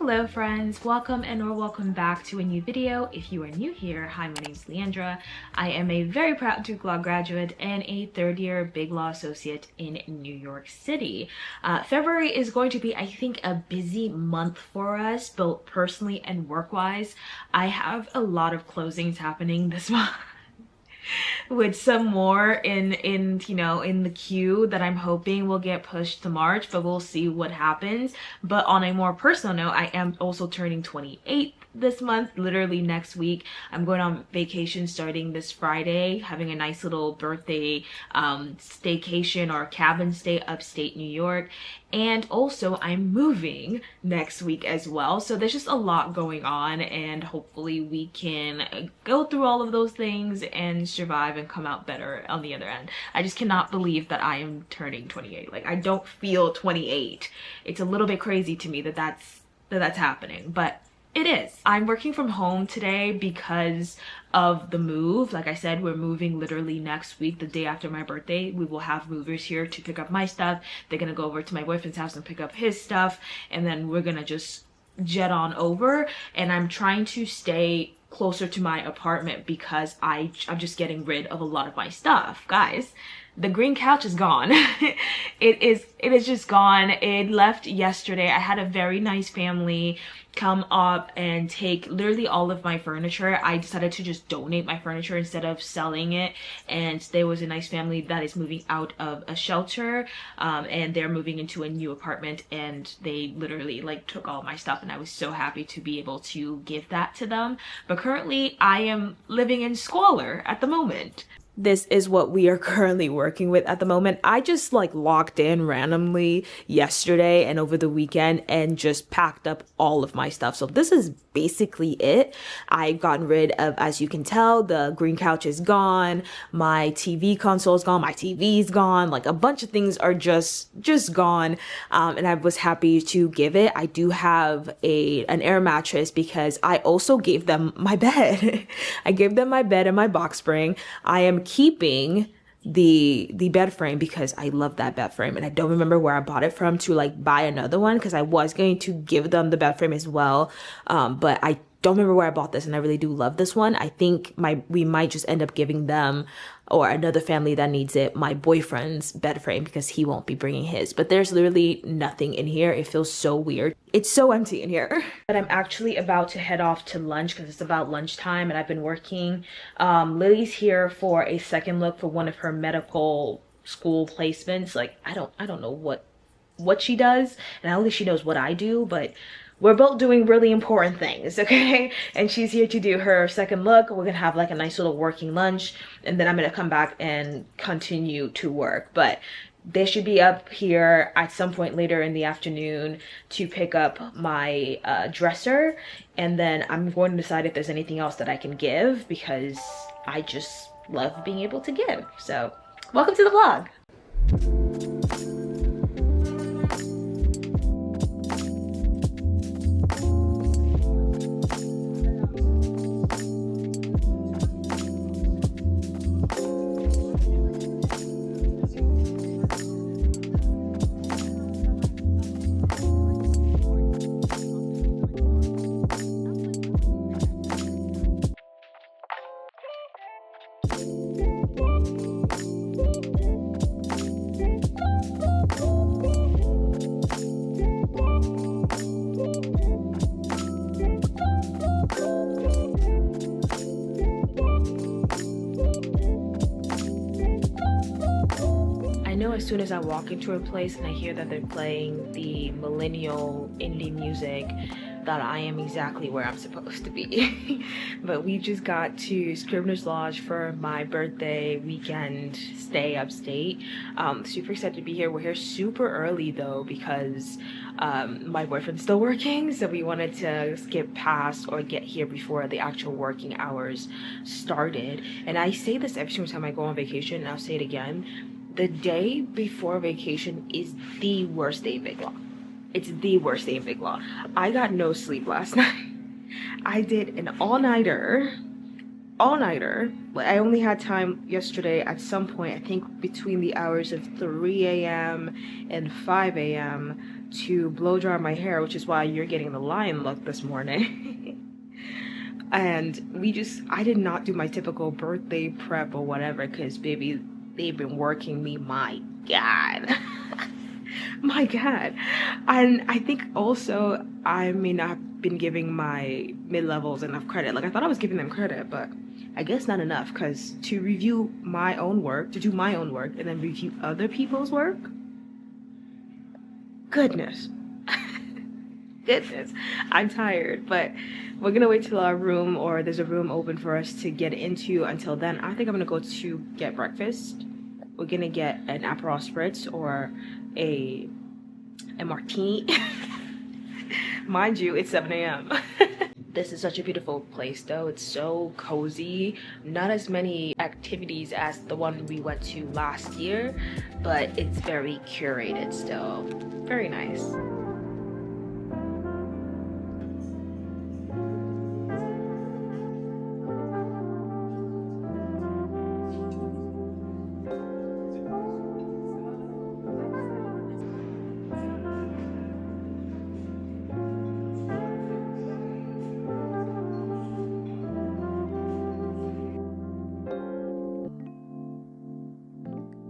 Hello friends, welcome back to a new video. If you are new here, hi, my name is Leandra. I am a very proud Duke Law graduate and a third year Big Law associate in New York City. February is going to be, I think, a busy month for us, both personally and work-wise. I have a lot of closings happening this month. With some more in the queue that I'm hoping will get pushed to March, but we'll see what happens. But on a more personal note, I am also turning 28 this month, literally next week. I'm going on vacation starting this Friday, having a nice little birthday staycation or cabin stay upstate New York. And also I'm moving next week as well. So there's just a lot going on, and hopefully we can go through all of those things and survive and come out better on the other end. I just cannot believe that I am turning 28. Like, I don't feel 28. It's a little bit crazy to me that that's happening, but it is. I'm working from home today because of the move. Like I said, we're moving literally next week, the day after my birthday. We will have movers here to pick up my stuff. They're gonna go over to my boyfriend's house and pick up his stuff, and then we're gonna just jet on over. And I'm trying to stay closer to my apartment because I'm just getting rid of a lot of my stuff. Guys, the green couch is gone. It is just gone. It left yesterday. I had a very nice family come up and take literally all of my furniture. I decided to just donate my furniture instead of selling it. And there was a nice family that is moving out of a shelter, and they're moving into a new apartment, and they literally like took all my stuff, and I was so happy to be able to give that to them. But currently I am living in squalor at the moment. This is what we are currently working with at the moment. I just like logged in randomly yesterday and over the weekend and just packed up all of my stuff. So this is basically it. I've gotten rid of, as you can tell, the green couch is gone. My TV console is gone. My TV is gone. Like, a bunch of things are just gone. And I was happy to give it. I do have an air mattress because I also gave them my bed. I gave them my bed and my box spring. I am keeping the bed frame because I love that bed frame, and I don't remember where I bought it from to like buy another one, because I was going to give them the bed frame as well, but I don't remember where I bought this, and I really do love this one. I think we might just end up giving them, or another family that needs it, my boyfriend's bed frame, because he won't be bringing his. But there's literally nothing in here. It feels so weird. It's so empty in here. But I'm actually about to head off to lunch because it's about lunchtime, and I've been working. Lily's here for a second look for one of her medical school placements. Like, I don't know what she does, and only she knows what I do, but we're both doing really important things, okay? And she's here to do her second look. We're gonna have like a nice little working lunch, and then I'm gonna come back and continue to work. But they should be up here at some point later in the afternoon to pick up my dresser, and then I'm going to decide if there's anything else that I can give, because I just love being able to give. So welcome to the vlog. As soon as I walk into a place and I hear that they're playing the millennial indie music, that I am exactly where I'm supposed to be. But we just got to Scribner's Lodge for my birthday weekend stay upstate. Super excited to be here. We're here super early though because my boyfriend's still working, so we wanted to skip past or get here before the actual working hours started. And I say this every single time I go on vacation, and I'll say it again. The day before vacation is the worst day in Big Law. It's the worst day in Big Law. I got no sleep last night. I did an all-nighter. I only had time yesterday at some point, I think between the hours of 3 a.m. and 5 a.m. to blow dry my hair, which is why you're getting the lion look this morning. And I did not do my typical birthday prep or whatever, because baby, they've been working me, my God. My God. And I think also I may not have been giving my mid-levels enough credit. Like, I thought I was giving them credit, but I guess not enough, because to review my own work, to do my own work, and then review other people's work, goodness. Goodness, I'm tired, but we're gonna wait till our room, or there's a room open for us to get into. Until then, I think I'm gonna go to get breakfast. We're gonna get an Aperol Spritz or a martini. Mind you, it's 7 a.m. This is such a beautiful place though. It's so cozy. Not as many activities as the one we went to last year, but it's very curated still. Very nice.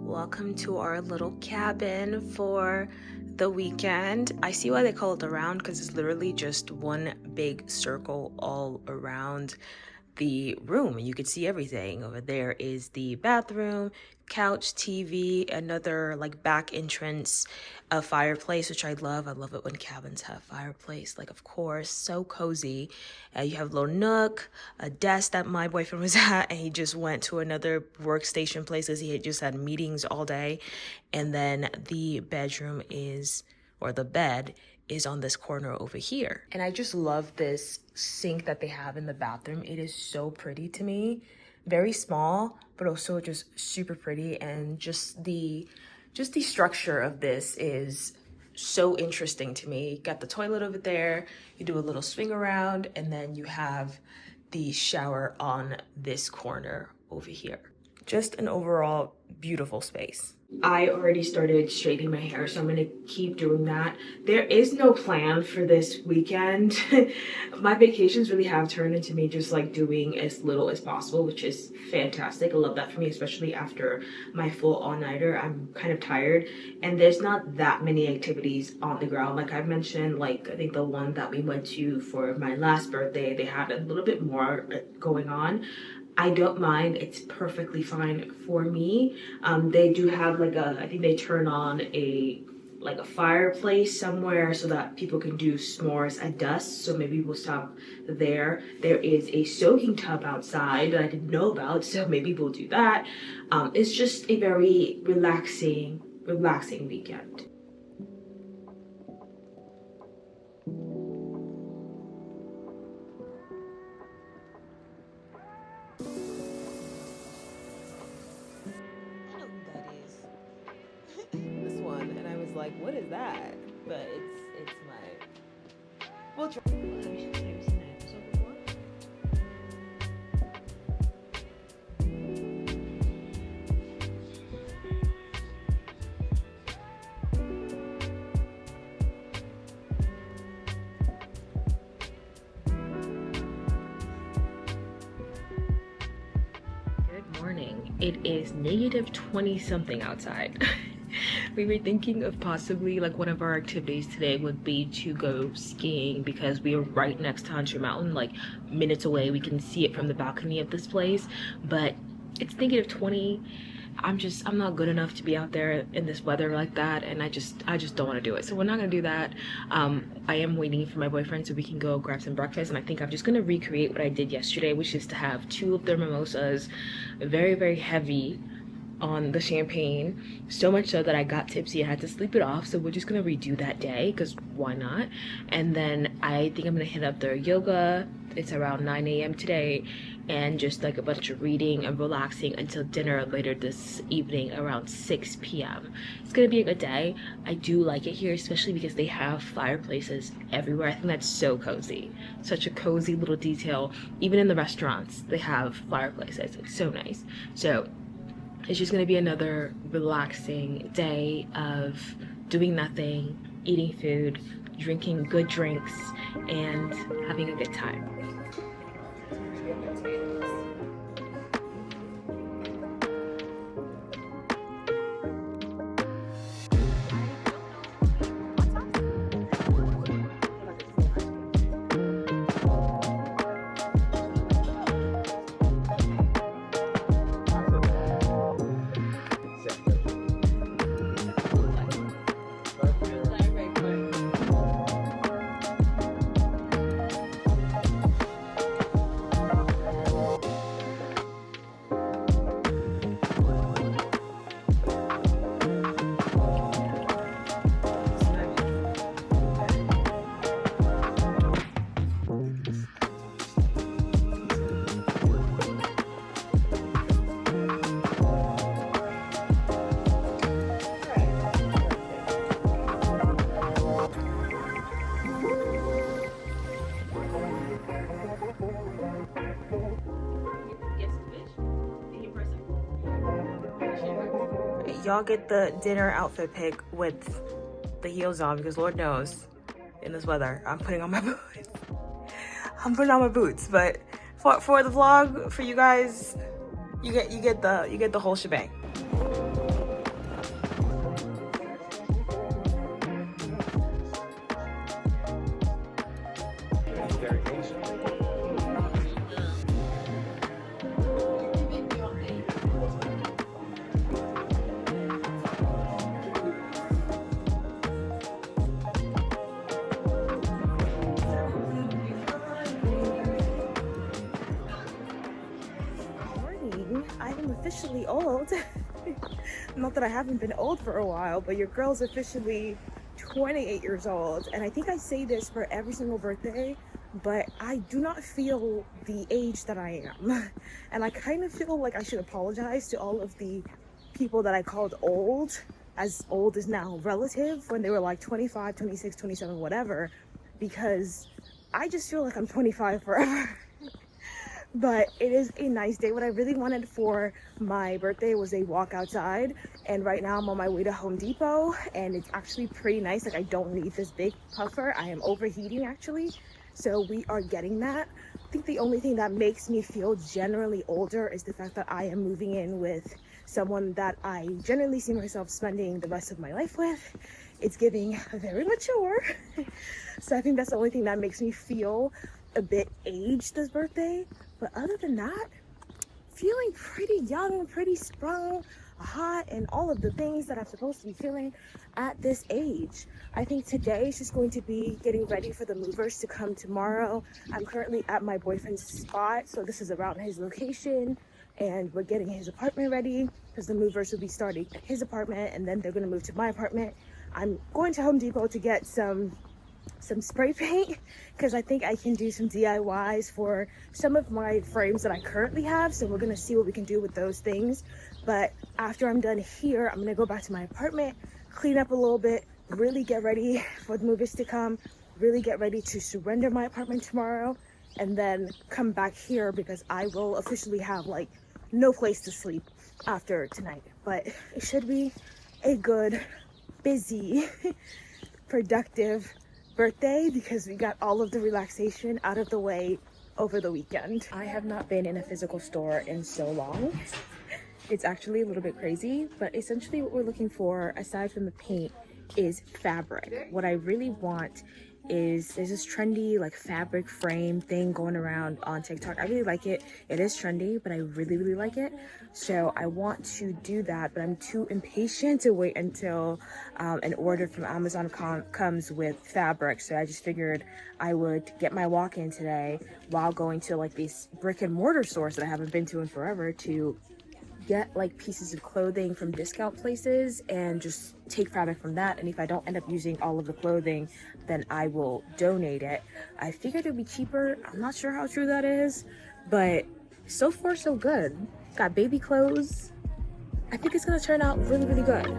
Welcome to our little cabin for the weekend. I see why they call it the round, because it's literally just one big circle all around the room. You can see everything. Over there is the bathroom, couch, TV, another like back entrance, a fireplace, which I love. I love it when cabins have fireplace. Like, of course, so cozy. You have a little nook, a desk that my boyfriend was at, and he just went to another workstation place as he had just had meetings all day. And then the bedroom or the bed is on this corner over here. And I just love this sink that they have in the bathroom. It is so pretty to me. Very small, but also just super pretty. And just the structure of this is so interesting to me. Got the toilet over there, you do a little swing around, and then you have the shower on this corner over here. Just an overall beautiful space. I already started straightening my hair, so I'm gonna keep doing that. There is no plan for this weekend. My vacations really have turned into me just like doing as little as possible, which is fantastic. I love that for me, especially after my full all-nighter. I'm kind of tired, and there's not that many activities on the ground. Like I mentioned, like I think the one that we went to for my last birthday, they had a little bit more going on. I don't mind. It's perfectly fine for me. They do have like I think they turn on a fireplace somewhere so that people can do s'mores at dusk. So maybe we'll stop there. There is a soaking tub outside that I didn't know about, so maybe we'll do that. It's just a very relaxing weekend. Like, what is that? But it's my. We'll try. Have you seen that episode before? Good morning. It is negative 20 something outside. We were thinking of possibly like one of our activities today would be to go skiing, because we are right next to Hunter Mountain, like minutes away. We can see it from the balcony of this place, but it's negative 20. I'm not good enough to be out there in this weather like that, and I just don't want to do it. So we're not gonna do that. I am waiting for my boyfriend so we can go grab some breakfast, and I think I'm just gonna recreate what I did yesterday, which is to have 2 of their mimosas, very, very heavy on the champagne, so much so that I got tipsy. I had to sleep it off, so we're just gonna redo that day, because why not? And then I think I'm gonna hit up their yoga. It's around 9 a.m. today, and just like a bunch of reading and relaxing until dinner later this evening around 6 p.m. It's gonna be a good day. I do like it here, especially because they have fireplaces everywhere. I think that's so cozy. Such a cozy little detail. Even in the restaurants, they have fireplaces. It's so nice. So it's just gonna be another relaxing day of doing nothing, eating food, drinking good drinks, and having a good time. Y'all get the dinner outfit pick with the heels on because Lord knows in this weather I'm putting on my boots. I'm putting on my boots, but for the vlog, for you guys, you get the whole shebang. I am officially old. Not that I haven't been old for a while, but your girl's officially 28 years old. And I think I say this for every single birthday, but I do not feel the age that I am. And I kind of feel like I should apologize to all of the people that I called old, as old is now relative, when they were like 25, 26, 27, whatever, because I just feel like I'm 25 forever. But it is a nice day. What I really wanted for my birthday was a walk outside, and right now I'm on my way to Home Depot, and it's actually pretty nice. Like, I don't need this big puffer. I am overheating actually, so we are getting that. I think the only thing that makes me feel generally older is the fact that I am moving in with someone that I generally see myself spending the rest of my life with. It's giving very mature. So I think that's the only thing that makes me feel a bit aged this birthday. But other than that, feeling pretty young, pretty sprung, hot, and all of the things that I'm supposed to be feeling at this age. I think today is just going to be getting ready for the movers to come tomorrow. I'm currently at my boyfriend's spot, so this is around his location, and we're getting his apartment ready because the movers will be starting at his apartment, and then they're going to move to my apartment. I'm going to Home Depot to get some spray paint because I think I can do some DIYs for some of my frames that I currently have, so we're gonna see what we can do with those things. But after I'm done here, I'm gonna go back to my apartment, clean up a little bit, really get ready for the movers to come, really get ready to surrender my apartment tomorrow, and then come back here because I will officially have like no place to sleep after tonight. But it should be a good, busy, productive birthday because we got all of the relaxation out of the way over the weekend. I have not been in a physical store in so long. It's actually a little bit crazy, but essentially what we're looking for, aside from the paint, is fabric. What I really want is, there's this trendy like fabric frame thing going around on TikTok. I really like it. It is trendy, but I really like it. So I want to do that, but I'm too impatient to wait until an order from Amazon comes with fabric. So I just figured I would get my walk-in today while going to like these brick and mortar stores that I haven't been to in forever to get like pieces of clothing from discount places and just take fabric from that. And if I don't end up using all of the clothing, then I will donate it. I figured it'd be cheaper. I'm not sure how true that is, but so far so good. Got baby clothes. I think it's gonna turn out really good.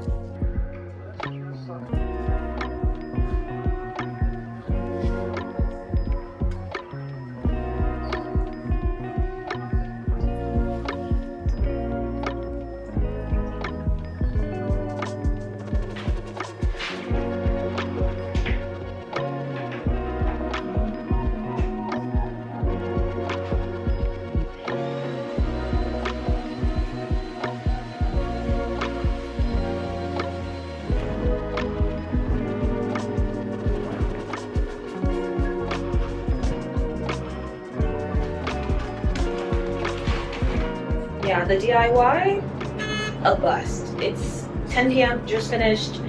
yeah, the DIY, a bust. It's 10 p.m. just finished.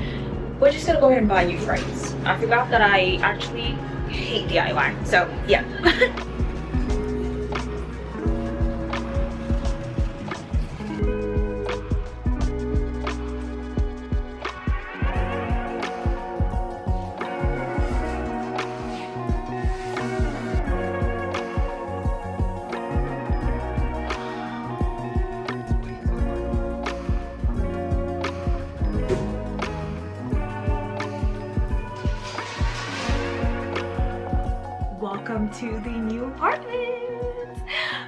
We're just gonna go ahead and buy new frames. I forgot that I actually hate DIY, so yeah. Welcome to the new apartment.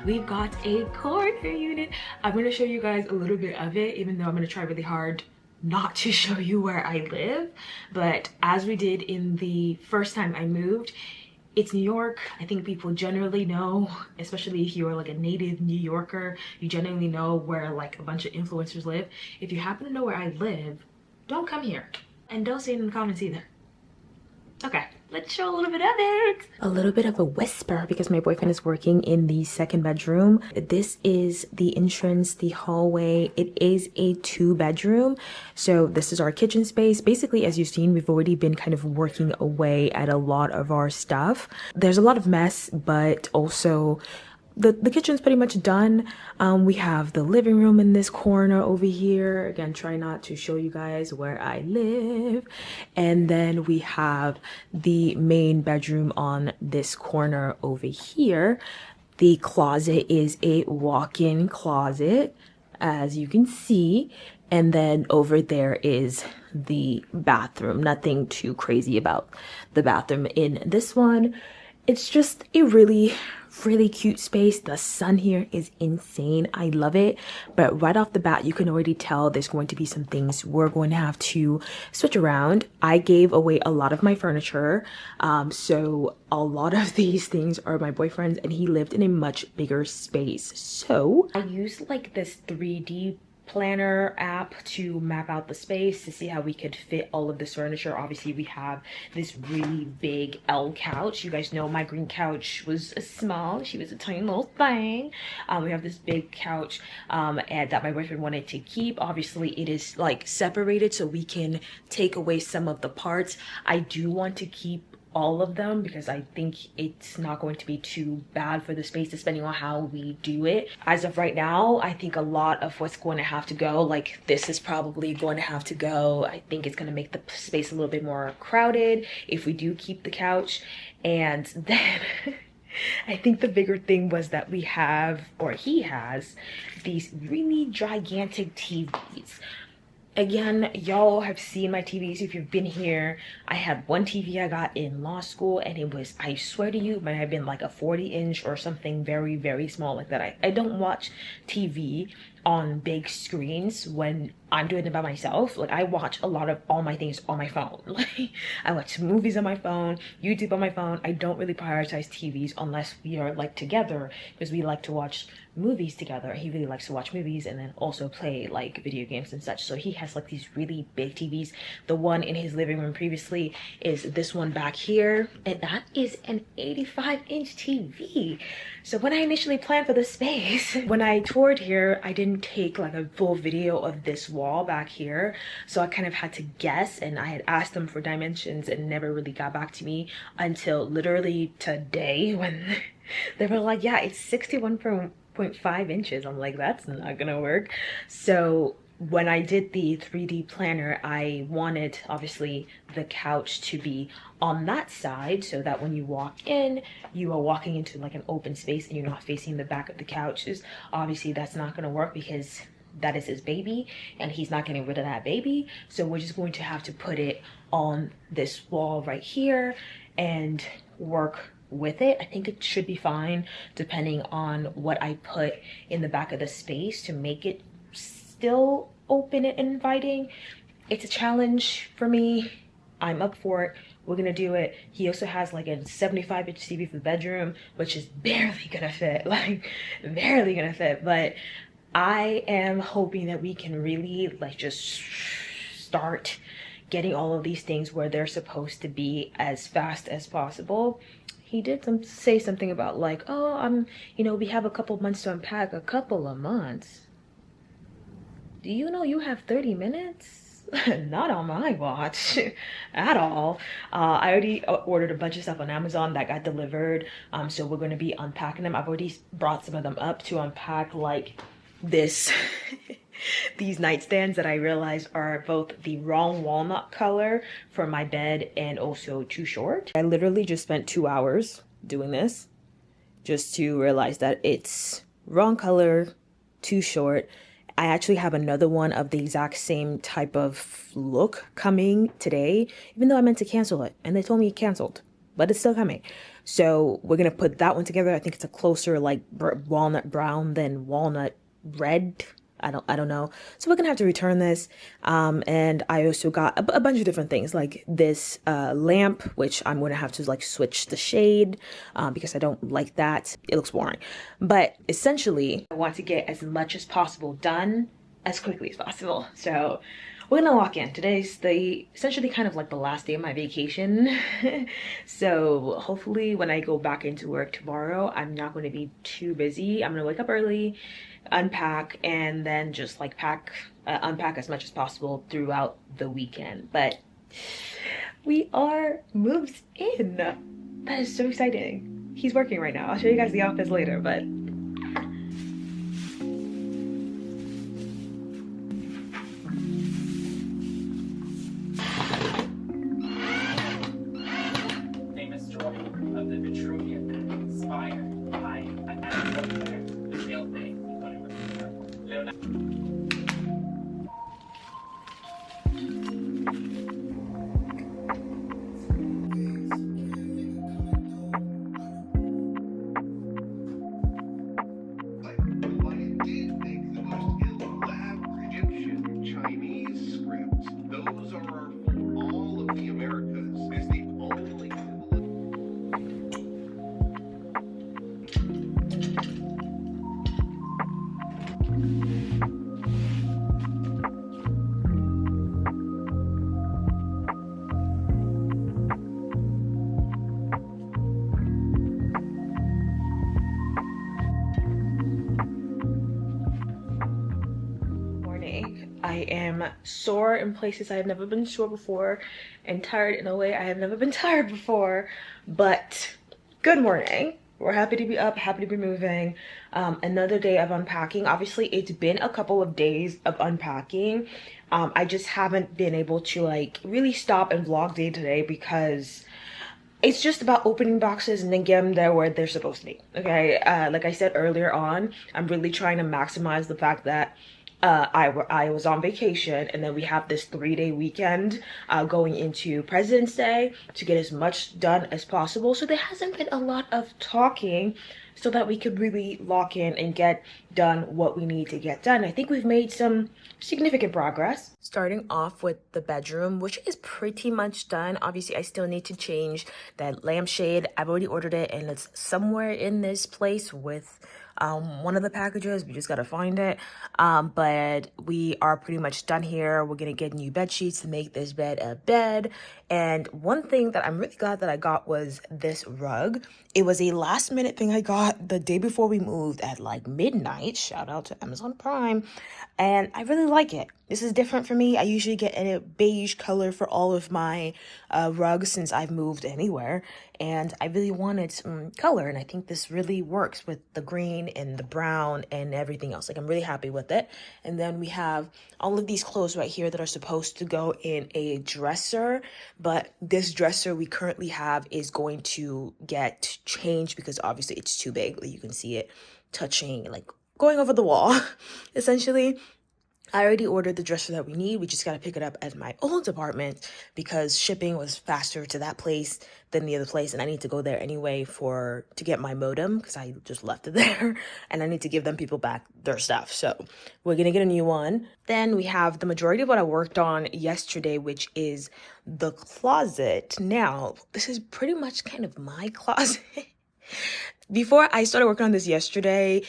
We've got a corner unit. I'm going to show you guys a little bit of it, even though I'm going to try really hard not to show you where I live. But as we did in the first time I moved, it's New York. I think people generally know, especially if you're like a native New Yorker, you generally know where like a bunch of influencers live. If you happen to know where I live, don't come here. And don't say it in the comments either. Okay, let's show a little bit of it. A little bit of a whisper because my boyfriend is working in the second bedroom. This is the entrance, the hallway. It is a 2-bedroom. So this is our kitchen space. Basically, as you've seen, we've already been kind of working away at a lot of our stuff. There's a lot of mess, but also the kitchen's pretty much done. We have the living room in this corner over here. Again, try not to show you guys where I live. And then we have the main bedroom on this corner over here. The closet is a walk-in closet, as you can see. And then over there is the bathroom. Nothing too crazy about the bathroom in this one. It's just a really cute space. The sun here is insane. I love it. But right off the bat, you can already tell there's going to be some things we're going to have to switch around. I gave away a lot of my furniture. So a lot of these things are my boyfriend's, and he lived in a much bigger space. So I used like this 3D planner app to map out the space to see how we could fit all of this furniture. Obviously, we have this really big L couch. You guys know my green couch was small. She was a tiny little thing. We have this big couch and that my boyfriend wanted to keep. Obviously, it is like separated so we can take away some of the parts. I do want to keep all of them because I think it's not going to be too bad for the space depending on how we do it. As of right now, I think a lot of what's going to have to go, like this is probably going to have to go. I think it's going to make the space a little bit more crowded if we do keep the couch. And then I think the bigger thing was that we have, or he has, these really gigantic TVs. Again, y'all have seen my TVs if you've been here. I had one TV I got in law school, and it was, I swear to you, it might have been like a 40-inch or something very small like that. I don't watch TV on big screens when I'm doing it by myself. Like, I watch a lot of all my things on my phone. Like, I watch movies on my phone, YouTube on my phone. I don't really prioritize TVs unless we are like together, because we like to watch movies together. He really likes to watch movies and then also play like video games and such. So he has like these really big TVs. The one in his living room previously is this one back here, and that is an 85-inch TV. So when I initially planned for the space, when I toured here, I didn't take like a full video of this wall back here. So I kind of had to guess, and I had asked them for dimensions and never really got back to me until literally today when they were like, yeah, it's 61.5 inches. I'm like, that's not gonna work. So when I did the 3D planner, I wanted obviously the couch to be on that side so that when you walk in, you are walking into like an open space and you're not facing the back of the couches. Obviously that's not going to work because that is his baby and he's not getting rid of that baby. So we're just going to have to put it on this wall right here and work with it. I think it should be fine depending on what I put in the back of the space to make it still open and inviting. It's a challenge for me. I'm up for it. We're gonna do it. He also has like a 75-inch TV for the bedroom, which is barely gonna fit, like barely gonna fit. But I am hoping that we can really like just start getting all of these things where they're supposed to be as fast as possible. He did say something about like, oh, you know, we have a couple months to unpack. A couple of months? Do you know you have 30 minutes? Not on my watch at all. I already ordered a bunch of stuff on Amazon that got delivered. So we're going to be unpacking them. I've already brought some of them up to unpack, like this. These nightstands that I realized are both the wrong walnut color for my bed and also too short. I literally just spent 2 hours doing this just to realize that it's wrong color, too short. I actually have another one of the exact same type of look coming today, even though I meant to cancel it and they told me it canceled, but it's still coming. So we're gonna put that one together. I think it's a closer like walnut brown than walnut red. I don't know. So we're gonna have to return this. And I also got a bunch of different things like this lamp, which I'm gonna have to like switch the shade because I don't like that. It looks boring. But essentially, I want to get as much as possible done as quickly as possible. So we're gonna lock in. Today's essentially kind of like the last day of my vacation. So hopefully when I go back into work tomorrow, I'm not going to be too busy. I'm gonna wake up early, unpack, and then just like unpack as much as possible throughout the weekend. But we are moved in. That is so exciting. He's working right now. I'll show you guys the office later, but Chinese script. Those are for all of the Americas. It's the only I am sore in places I have never been sore before and tired in a way I have never been tired before. But good morning. We're happy to be up, happy to be moving. Another day of unpacking. Obviously, it's been a couple of days of unpacking. I just haven't been able to like really stop and vlog day to day because it's just about opening boxes and then get them there where they're supposed to be. Okay, like I said earlier on, I'm really trying to maximize the fact that I was on vacation, and then we have this 3-day weekend going into President's Day to get as much done as possible. So there hasn't been a lot of talking so that we could really lock in and get done what we need to get done. I think we've made some significant progress. Starting off with the bedroom, which is pretty much done. Obviously, I still need to change that lampshade. I've already ordered it, and it's somewhere in this place with one of the packages. We just gotta find it. But we are pretty much done here. We're gonna get new bed sheets to make this bed a bed. And one thing that I'm really glad that I got was this rug. It was a last minute thing I got the day before we moved at like midnight. Shout out to Amazon Prime. And I really like it. This is different for me. I usually get a beige color for all of my rugs since I've moved anywhere. And I really wanted some color. And I think this really works with the green and the brown and everything else. Like, I'm really happy with it. And then we have all of these clothes right here that are supposed to go in a dresser. But this dresser we currently have is going to get changed because obviously it's too big. You can see it touching, like going over the wall, essentially. I already ordered the dresser that we need. We just got to pick it up at my old apartment because shipping was faster to that place than the other place. And I need to go there anyway to get my modem because I just left it there. And I need to give them people back their stuff. So we're going to get a new one. Then we have the majority of what I worked on yesterday, which is the closet. Now, this is pretty much kind of my closet. Before I started working on this yesterday,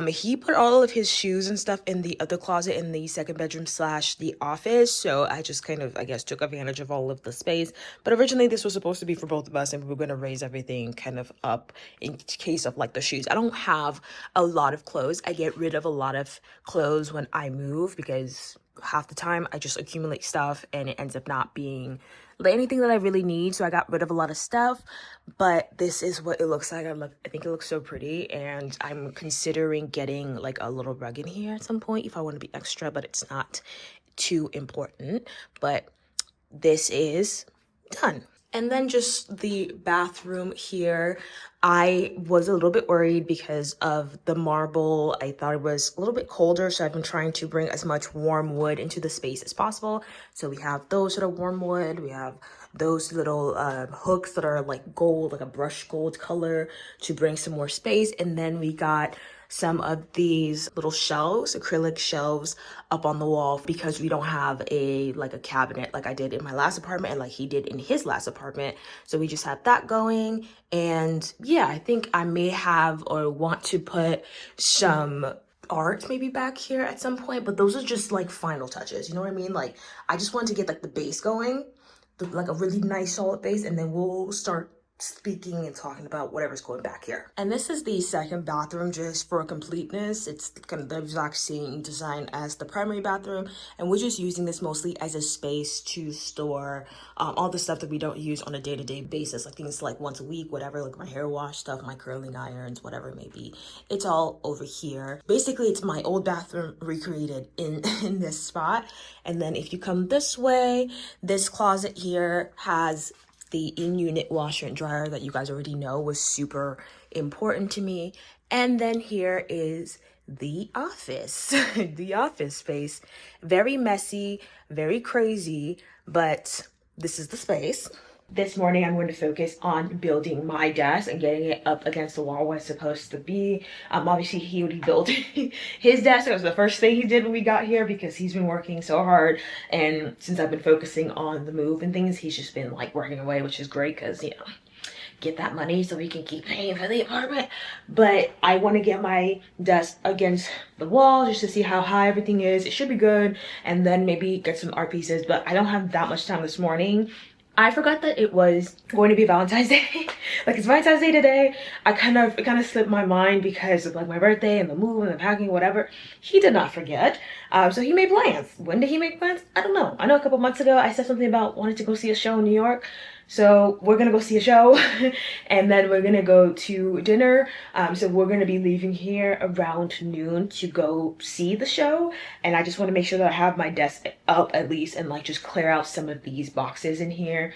he put all of his shoes and stuff in the other closet in the second bedroom slash the office. So I just kind of, I guess, took advantage of all of the space. But originally this was supposed to be for both of us, and we were going to raise everything kind of up in case of like the shoes. I don't have a lot of clothes. I get rid of a lot of clothes when I move because half the time I just accumulate stuff and it ends up not being like anything that I really need. So I got rid of a lot of stuff, but this is what it looks like. I think it looks so pretty, and I'm considering getting like a little rug in here at some point if I want to be extra, but it's not too important. But this is done. And then just the bathroom here, I was a little bit worried because of the marble. I thought it was a little bit colder, so I've been trying to bring as much warm wood into the space as possible. So we have those that are warm wood. We have those little hooks that are like gold, like a brush gold color, to bring some more space. And then we got some of these little shelves, acrylic shelves, up on the wall because we don't have a cabinet like I did in my last apartment and like he did in his last apartment. So we just have that going. And yeah, I think I may have or want to put some art maybe back here at some point, but those are just like final touches, you know what I mean? Like I just wanted to get like the base going, like a really nice solid base, and then we'll start speaking and talking about whatever's going back here. And this is the second bathroom, just for completeness. It's kind of the exact same design as the primary bathroom, and we're just using this mostly as a space to store all the stuff that we don't use on a day-to-day basis, like things like once a week, whatever, like my hair wash stuff, my curling irons, whatever it may be. It's all over here. Basically, it's my old bathroom recreated in this spot. And then if you come this way, this closet here has the in-unit washer and dryer that you guys already know was super important to me. And then here is the office, the office space. Very messy, very crazy, but this is the space. This morning, I'm going to focus on building my desk and getting it up against the wall where it's supposed to be. Obviously, he already built his desk. It was the first thing he did when we got here because he's been working so hard. And since I've been focusing on the move and things, he's just been like working away, which is great because, you know, get that money so we can keep paying for the apartment. But I want to get my desk against the wall just to see how high everything is. It should be good. And then maybe get some art pieces, but I don't have that much time this morning. I forgot that it was going to be Valentine's Day. Like, it's Valentine's Day today. It kind of slipped my mind because of like my birthday and the move and the packing, whatever. He did not forget. So he made plans. When did he make plans? I don't know. I know a couple months ago I said something about wanting to go see a show in New York. So we're gonna go see a show and then we're gonna go to dinner. So we're gonna be leaving here around noon to go see the show. And I just wanna make sure that I have my desk up at least and like just clear out some of these boxes in here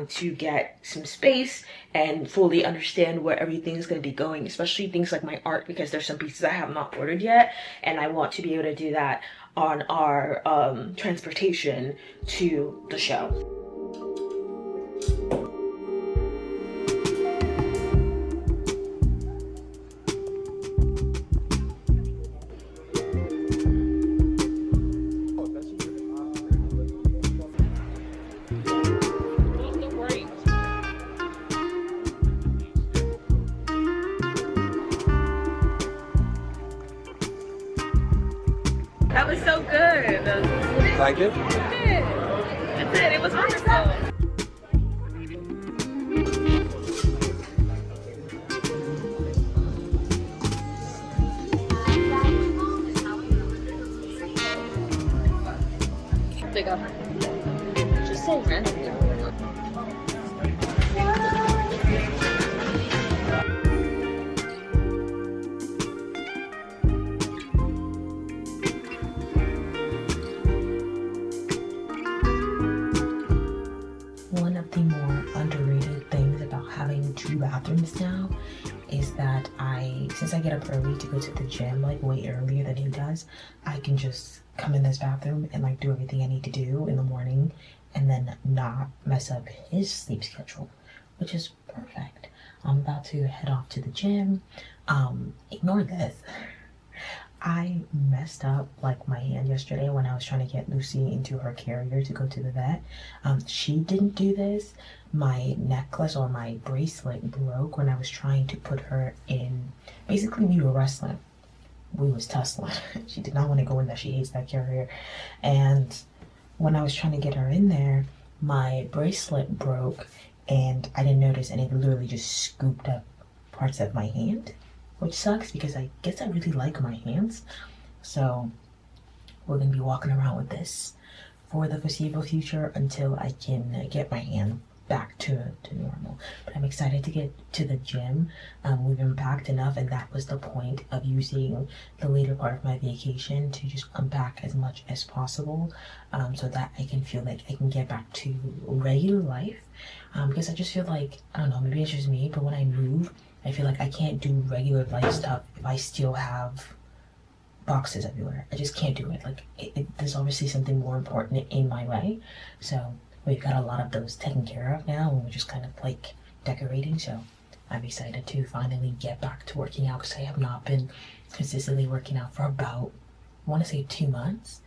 to get some space and fully understand where everything's gonna be going, especially things like my art, because there's some pieces I have not ordered yet. And I want to be able to do that on our transportation to the show. That was so good. Like it? That's it. It was wonderful. Big up. Just say randomly. One of the more underrated things about having two bathrooms now is that since I get up early to go to the gym, like way earlier than he does, I can just come in this bathroom and like do everything I need to do in the morning and then not mess up his sleep schedule, which is perfect. I'm about to head off to the gym. Ignore this. I messed up like my hand yesterday when I was trying to get Lucy into her carrier to go to the vet. She didn't do this. My necklace or my bracelet broke when I was trying to put her in. Basically, we were wrestling. We was tussling. She did not want to go in there. She hates that carrier. And when I was trying to get her in there, my bracelet broke and I didn't notice, and it literally just scooped up parts of my hand, which sucks because I guess I really like my hands. So we're gonna be walking around with this for the foreseeable future until I can get my hand back to normal. But I'm excited to get to the gym. We've unpacked enough, and that was the point of using the later part of my vacation to just unpack as much as possible, so that I can feel like I can get back to regular life. Because I just feel like, I don't know, maybe it's just me, but when I move, I feel like I can't do regular life stuff if I still have boxes everywhere. I just can't do it. Like, there's obviously something more important in my way. So we've got a lot of those taken care of now, and we're just kind of like decorating. So I'm excited to finally get back to working out, because I have not been consistently working out for about, I want to say 2 months.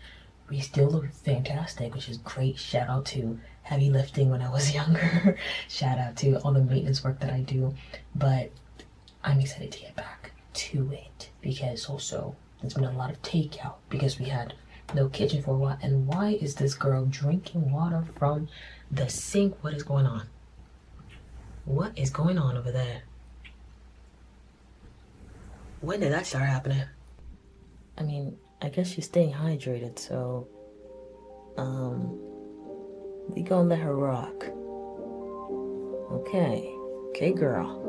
We still look fantastic, which is great. Shout out to heavy lifting when I was younger. Shout out to all the maintenance work that I do. But I'm excited to get back to it, because also there's been a lot of takeout because we had no kitchen for a while. And why is this girl drinking water from the sink? What is going on? What is going on over there? When did that start happening? I mean, I guess she's staying hydrated, so we gonna let her rock. Okay, girl.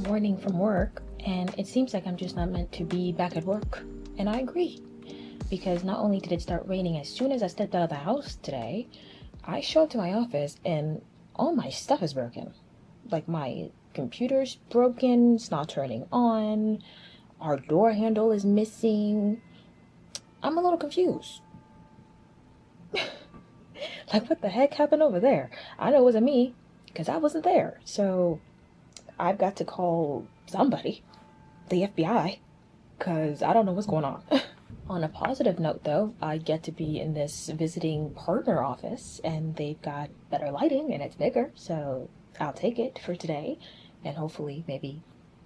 Morning from work, and it seems like I'm just not meant to be back at work. And I agree, because not only did it start raining as soon as I stepped out of the house today, I show up to my office and all my stuff is broken. Like, my computer's broken, it's not turning on, our door handle is missing. I'm a little confused. Like, what the heck happened over there? I know it wasn't me, because I wasn't there. So I've got to call somebody, the FBI, because I don't know what's going on. On a positive note, though, I get to be in this visiting partner office, and they've got better lighting, and it's bigger, so I'll take it for today, and hopefully maybe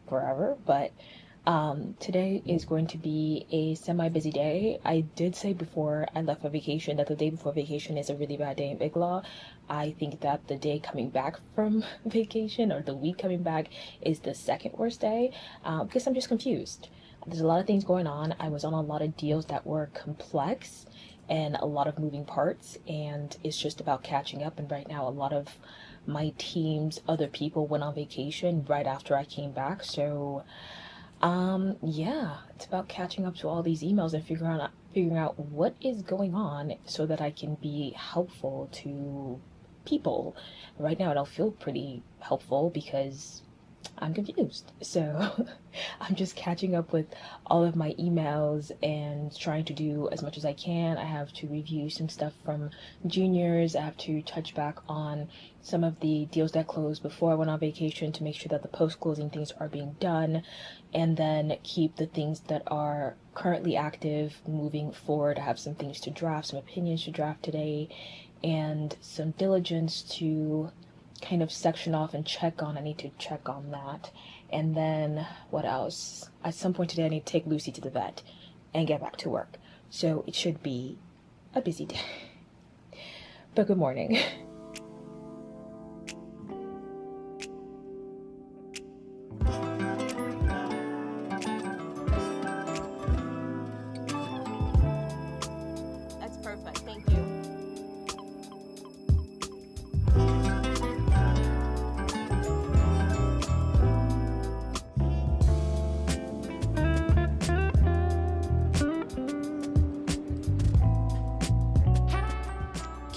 forever. But today is going to be a semi-busy day. I did say before I left for vacation that the day before vacation is a really bad day in BigLaw. I think that the day coming back from vacation, or the week coming back, is the second worst day, because I'm just confused. There's a lot of things going on. I was on a lot of deals that were complex and a lot of moving parts, and it's just about catching up. And right now, a lot of my team's other people went on vacation right after I came back. So yeah, it's about catching up to all these emails and figuring out what is going on so that I can be helpful to people. Right now, I don't feel pretty helpful because I'm confused. So I'm just catching up with all of my emails and trying to do as much as I can. I have to review some stuff from juniors. I have to touch back on some of the deals that closed before I went on vacation to make sure that the post-closing things are being done, and then keep the things that are currently active moving forward. I have some things to draft, some opinions to draft today, and some diligence to kind of section off and check on. I need to check on that. And then what else? At some point today, I need to take Lucy to the vet and get back to work. So it should be a busy day. But good morning. That's perfect. Thank you.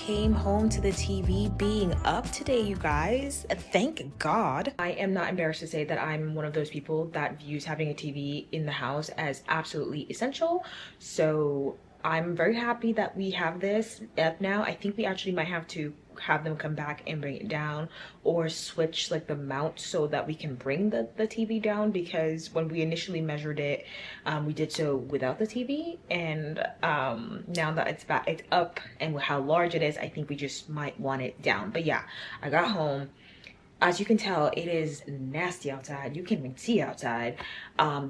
came home to the TV being up today, you guys. Thank God. I am not embarrassed to say that I'm one of those people that views having a TV in the house as absolutely essential. So I'm very happy that we have this up now. I think we actually might have to have them come back and bring it down, or switch like the mount so that we can bring the TV down, because when we initially measured it, we did so without the TV, and now that it's back, it's up, and with how large it is, I think we just might want it down. But yeah, I got home. As you can tell, it is nasty outside. You can't even see outside.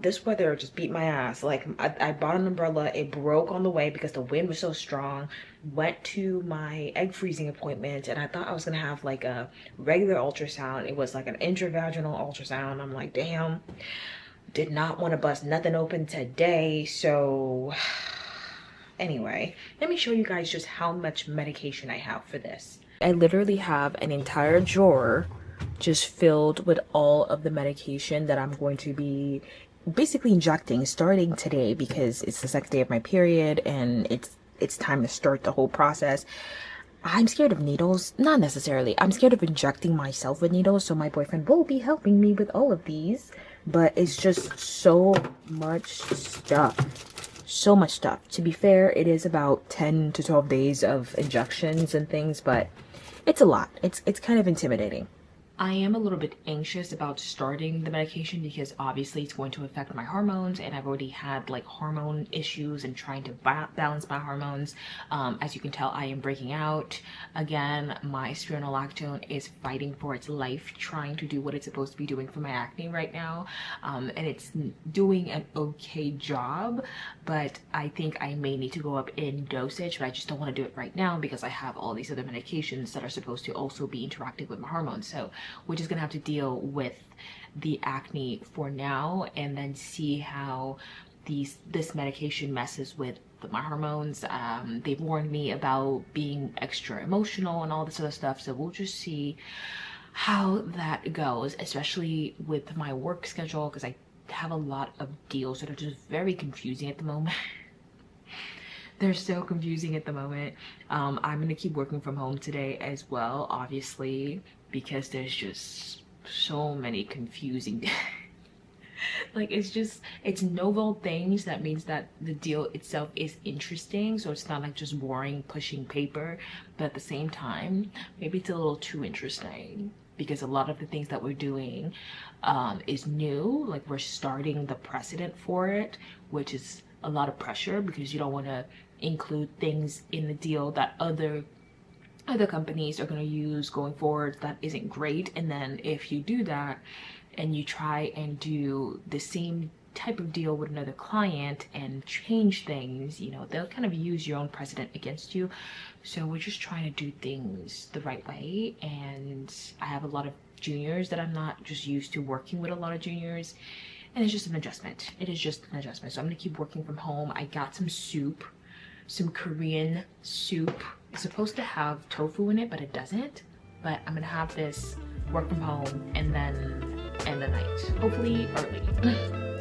This weather just beat my ass. Like, I bought an umbrella. It broke on the way because the wind was so strong. Went to my egg freezing appointment, and I thought I was gonna have like a regular ultrasound. It was like an intravaginal ultrasound. I'm like, damn. Did not want to bust nothing open today. So anyway, let me show you guys just how much medication I have for this. I literally have an entire drawer just filled with all of the medication that I'm going to be basically injecting starting today, because it's the second day of my period and it's time to start the whole process. I'm scared of needles. Not necessarily. I'm scared of injecting myself with needles, so my boyfriend will be helping me with all of these. But it's just so much stuff. So much stuff. To be fair, it is about 10 to 12 days of injections and things, but it's a lot. It's kind of intimidating. I am a little bit anxious about starting the medication because obviously it's going to affect my hormones, and I've already had like hormone issues and trying to balance my hormones. As you can tell, I am breaking out again. My spironolactone is fighting for its life, trying to do what it's supposed to be doing for my acne right now, and it's doing an okay job, but I think I may need to go up in dosage, but I just don't want to do it right now because I have all these other medications that are supposed to also be interacting with my hormones. So we're just gonna have to deal with the acne for now, and then see how this medication messes with my hormones. They've warned me about being extra emotional and all this other stuff, so we'll just see how that goes, especially with my work schedule, because I have a lot of deals that are just very confusing at the moment. They're so confusing at the moment. I'm gonna keep working from home today as well, obviously, because there's just so many confusing like, it's novel things. That means that the deal itself is interesting, so it's not like just boring pushing paper, but at the same time maybe it's a little too interesting because a lot of the things that we're doing is new. Like, we're starting the precedent for it, which is a lot of pressure because you don't want to include things in the deal that other companies are going to use going forward that isn't great. And then if you do that and you try and do the same type of deal with another client and change things, you know, they'll kind of use your own precedent against you. So we're just trying to do things the right way, and I have a lot of juniors that I'm not just used to working with a lot of juniors, and it's just an adjustment. It is just an adjustment. So I'm gonna keep working from home. I got some soup, some Korean soup. It's supposed to have tofu in it, but it doesn't. But I'm gonna have this, work from home, and then end the night, hopefully early.